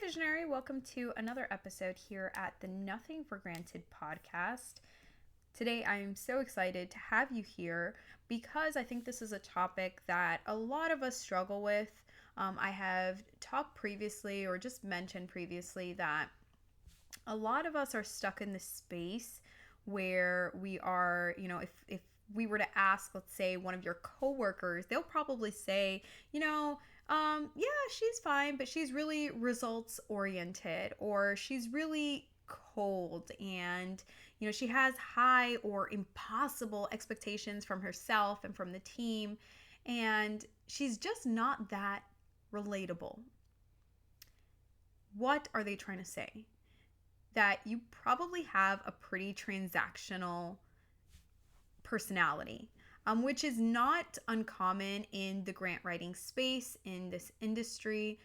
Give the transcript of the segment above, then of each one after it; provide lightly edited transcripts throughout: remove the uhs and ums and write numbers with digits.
Visionary. Welcome to another episode here at the Nothing for Granted podcast. Today, I am so excited to have you here because I think this is a topic that a lot of us struggle with. I have talked previously or just mentioned previously that a lot of us are stuck in this space where we are, if we were to ask, let's say, one of your coworkers, they'll probably say, yeah, she's fine, but she's really results oriented, or she's really cold, and she has high or impossible expectations from herself and from the team, and she's just not that relatable. What are they trying to say? That you probably have a pretty transactional personality, which is not uncommon in the grant writing space, in this industry.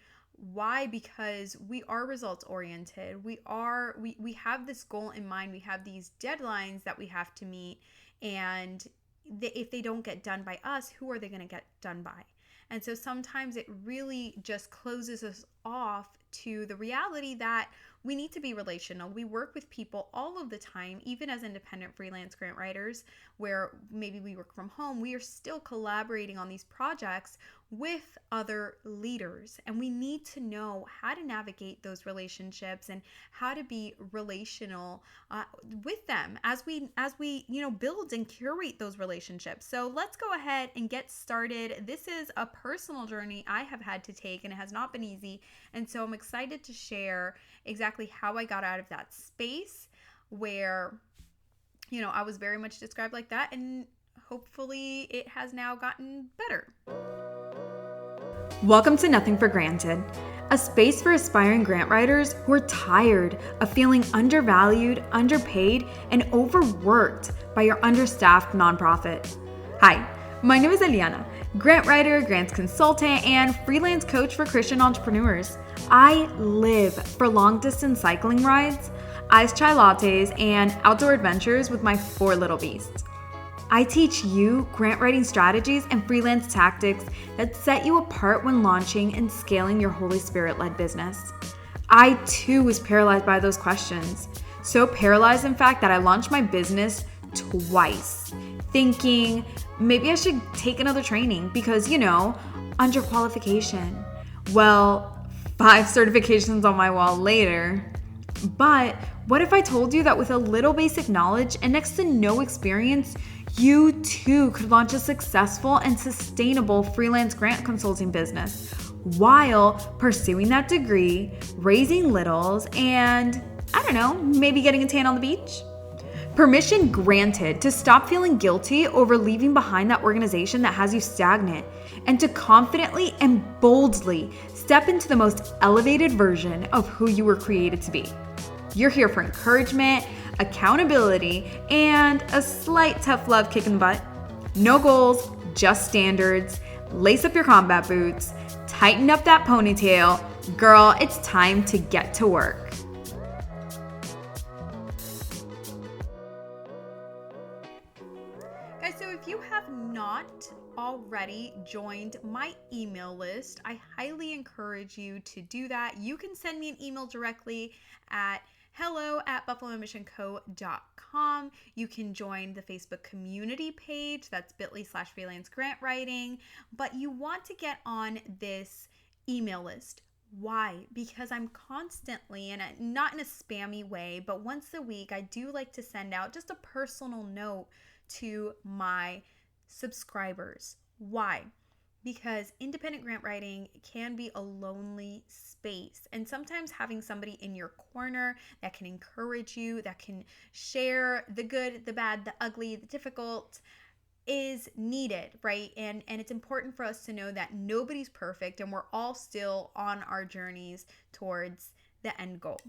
Why? Because we are results oriented. We have this goal in mind. We have these deadlines that we have to meet, and if they don't get done by us, who are they going to get done by? And so sometimes it really just closes us off to the reality that we need to be relational. We work with people all of the time, even as independent freelance grant writers, where maybe we work from home. We are still collaborating on these projects with other leaders, and we need to know how to navigate those relationships and how to be relational with them as we build and curate those relationships. So let's go ahead and get started. This is a personal journey I have had to take, and it has not been easy. And so I'm excited to share exactly how I got out of that space where, I was very much described like that, and hopefully it has now gotten better. Welcome to Nothing for Granted, a space for aspiring grant writers who are tired of feeling undervalued, underpaid, and overworked by your understaffed nonprofit. Hi, my name is Eliana, grant writer, grants consultant, and freelance coach for Christian entrepreneurs. I live for long-distance cycling rides, iced chai lattes, and outdoor adventures with my 4 little beasts. I teach you grant writing strategies and freelance tactics that set you apart when launching and scaling your Holy Spirit-led business. I too was paralyzed by those questions. So paralyzed, in fact, that I launched my business twice, thinking maybe I should take another training because, under qualification. Well, 5 certifications on my wall later. But what if I told you that with a little basic knowledge and next to no experience, you too could launch a successful and sustainable freelance grant consulting business while pursuing that degree, raising littles, and maybe getting a tan on the beach? Permission granted to stop feeling guilty over leaving behind that organization that has you stagnant, and to confidently and boldly step into the most elevated version of who you were created to be. You're here for encouragement, accountability, and a slight tough love kick in the butt. No goals, just standards. Lace up your combat boots, tighten up that ponytail. Girl, it's time to get to work. Guys, so if you have not already joined my email list, I highly encourage you to do that. You can send me an email directly at hello@buffalomissionco.com. You can join the Facebook community page. That's bit.ly/freelance grant writing. But you want to get on this email list. Why? Because I'm constantly, and not in a spammy way, but once a week, I do like to send out just a personal note to my subscribers. Why? Because independent grant writing can be a lonely space, and sometimes having somebody in your corner that can encourage you, that can share the good, the bad, the ugly, the difficult is needed, right? And it's important for us to know that nobody's perfect and we're all still on our journeys towards the end goal.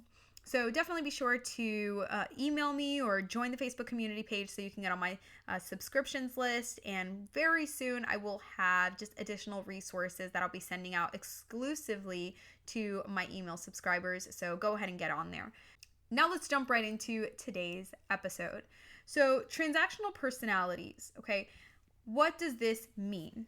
So definitely be sure to email me or join the Facebook community page so you can get on my subscriptions list. And very soon I will have just additional resources that I'll be sending out exclusively to my email subscribers. So go ahead and get on there. Now let's jump right into today's episode. So transactional personalities, okay? What does this mean?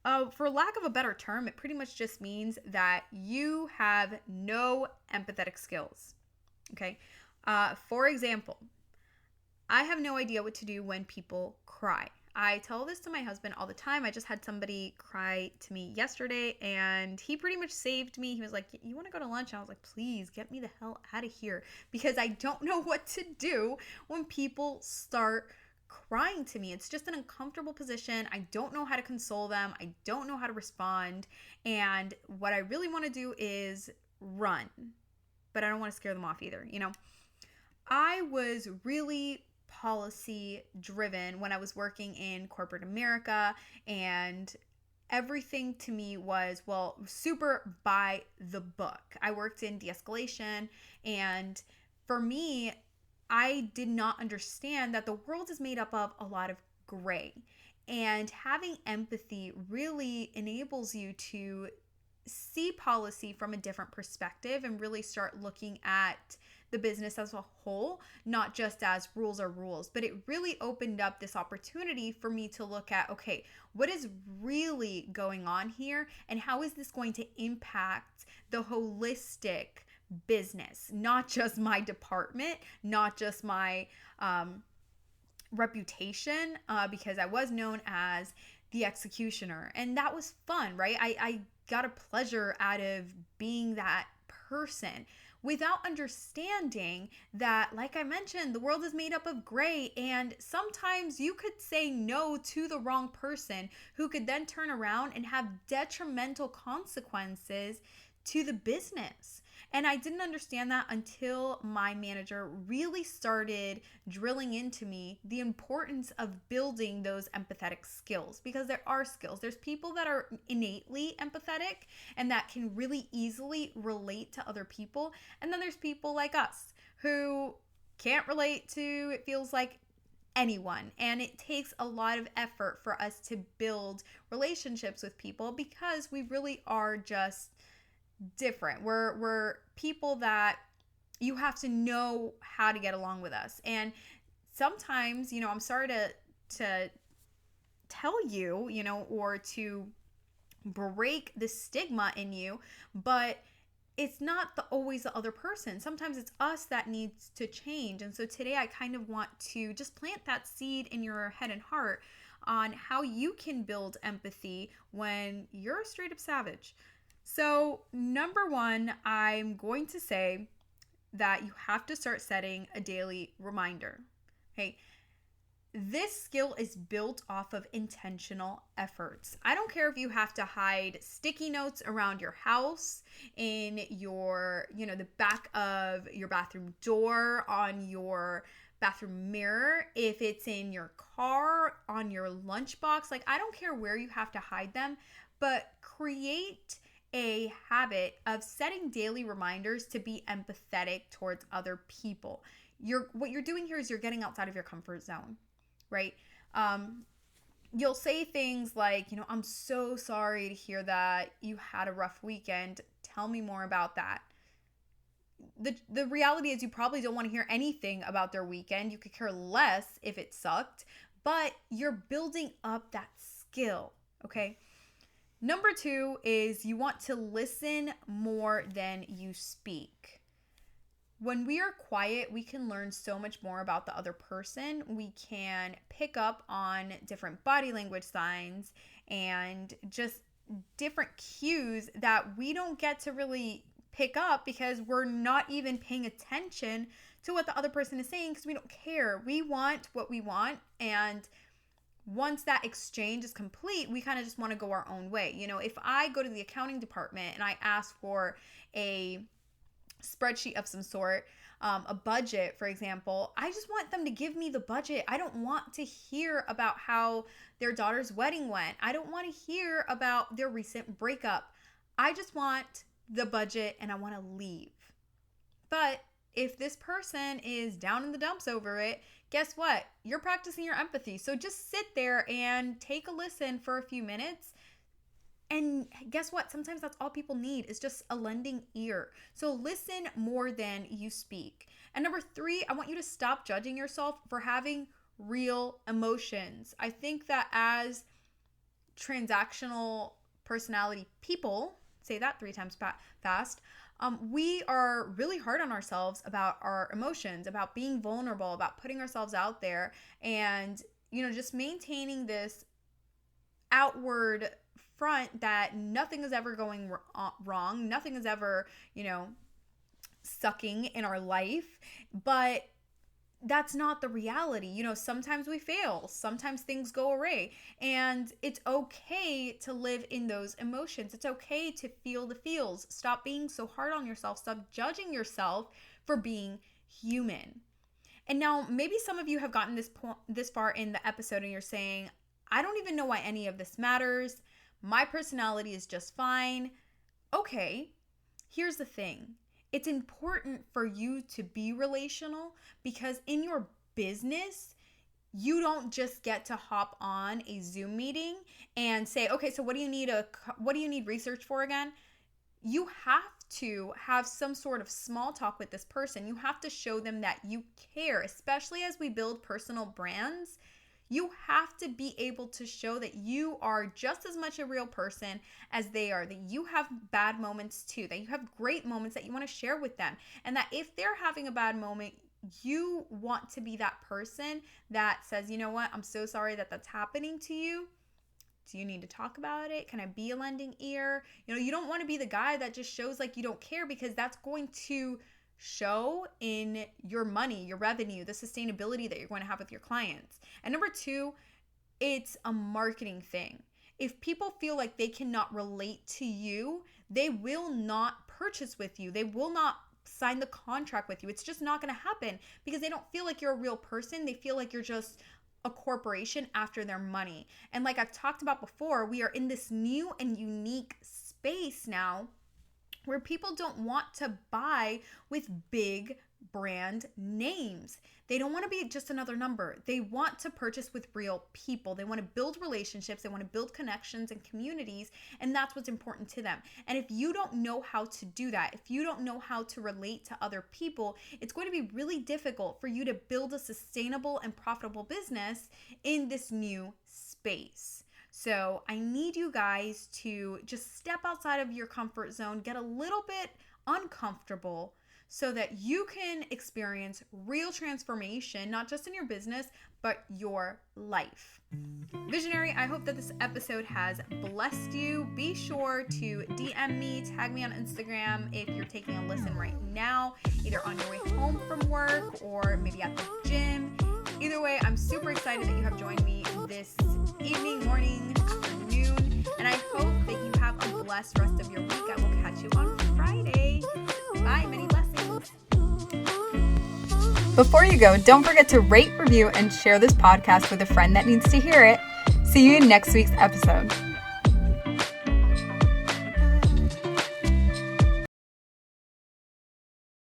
For lack of a better term, it pretty much just means that you have no empathetic skills. Okay. For example, I have no idea what to do when people cry. I tell this to my husband all the time. I just had somebody cry to me yesterday and he pretty much saved me. He was like, "You want to go to lunch?" And I was like, "Please get me the hell out of here," because I don't know what to do when people start crying to me. It's just an uncomfortable position. I don't know how to console them. I don't know how to respond. And what I really want to do is run, but I don't want to scare them off either. I was really policy driven when I was working in corporate America, and everything to me was, well, super by the book. I worked in de escalation, and for me, I did not understand that the world is made up of a lot of gray. And having empathy really enables you to see policy from a different perspective and really start looking at the business as a whole, not just as rules are rules. But it really opened up this opportunity for me to look at, okay, what is really going on here and how is this going to impact the holistic business, not just my department, not just my reputation, because I was known as the executioner. And that was fun, right? I got a pleasure out of being that person without understanding that, like I mentioned, the world is made up of gray. And sometimes you could say no to the wrong person who could then turn around and have detrimental consequences to the business. And I didn't understand that until my manager really started drilling into me the importance of building those empathetic skills, because there are skills. There's people that are innately empathetic and that can really easily relate to other people. And then there's people like us who can't relate to, it feels like, anyone. And it takes a lot of effort for us to build relationships with people because we really are just different. We're people that you have to know how to get along with us. And sometimes, I'm sorry to tell you, or to break the stigma in you, but it's not always the other person. Sometimes it's us that needs to change. And so today I kind of want to just plant that seed in your head and heart on how you can build empathy when you're a straight up savage. So, number one, I'm going to say that you have to start setting a daily reminder. Okay. This skill is built off of intentional efforts. I don't care if you have to hide sticky notes around your house, in your, the back of your bathroom door, on your bathroom mirror, if it's in your car, on your lunchbox. Like, I don't care where you have to hide them, but create a habit of setting daily reminders to be empathetic towards other people. What you're doing here is you're getting outside of your comfort zone, right? You'll say things like, "I'm so sorry to hear that you had a rough weekend. Tell me more about that." The reality is you probably don't want to hear anything about their weekend. You could care less if it sucked, but you're building up that skill, okay? Number two is you want to listen more than you speak. When we are quiet, we can learn so much more about the other person. We can pick up on different body language signs and just different cues that we don't get to really pick up because we're not even paying attention to what the other person is saying because we don't care. We want what we want, and once that exchange is complete, we kind of just want to go our own way. If I go to the accounting department and I ask for a spreadsheet of some sort, a budget, for example, I just want them to give me the budget. I don't want to hear about how their daughter's wedding went. I don't want to hear about their recent breakup. I just want the budget and I want to leave. But if this person is down in the dumps over it, guess what? You're practicing your empathy. So just sit there and take a listen for a few minutes. And guess what? Sometimes that's all people need is just a lending ear. So listen more than you speak. And number three, I want you to stop judging yourself for having real emotions. I think that as transactional personality people, say that 3 times fast, we are really hard on ourselves about our emotions, about being vulnerable, about putting ourselves out there, and, just maintaining this outward front that nothing is ever going wrong, nothing is ever, sucking in our life. But that's not the reality. Sometimes we fail, sometimes things go awry, and it's okay to live in those emotions. It's okay to feel the feels. Stop being so hard on yourself. Stop judging yourself for being human. And now maybe some of you have gotten this far in the episode and you're saying, I don't even know why any of this matters. My personality is just fine. Okay, here's the thing. It's important for you to be relational, because in your business, you don't just get to hop on a Zoom meeting and say, okay, so what do you need research for again? You have to have some sort of small talk with this person. You have to show them that you care, especially as we build personal brands. You have to be able to show that you are just as much a real person as they are, that you have bad moments too, that you have great moments that you want to share with them, and that if they're having a bad moment, you want to be that person that says, you know what, I'm so sorry that that's happening to you. Do you need to talk about it? Can I be a lending ear? You don't want to be the guy that just shows like you don't care, because that's going to show in your money, your revenue, the sustainability that you're going to have with your clients. And number 2, it's a marketing thing. If people feel like they cannot relate to you, they will not purchase with you. They will not sign the contract with you. It's just not going to happen, because they don't feel like you're a real person. They feel like you're just a corporation after their money. And like I've talked about before, we are in this new and unique space now where people don't want to buy with big brand names. They don't want to be just another number. They want to purchase with real people. They want to build relationships. They want to build connections and communities, and that's what's important to them. And if you don't know how to do that, if you don't know how to relate to other people, it's going to be really difficult for you to build a sustainable and profitable business in this new space. So I need you guys to just step outside of your comfort zone, get a little bit uncomfortable, so that you can experience real transformation, not just in your business, but your life. Visionary, I hope that this episode has blessed you. Be sure to DM me, tag me on Instagram if you're taking a listen right now, either on your way home from work or maybe at the gym. Either way, I'm super excited that you have joined me this evening, morning, afternoon, and I hope that you have a blessed rest of your week. I will catch you on Friday. Bye, many blessings. Before you go, don't forget to rate, review, and share this podcast with a friend that needs to hear it. See you in next week's episode.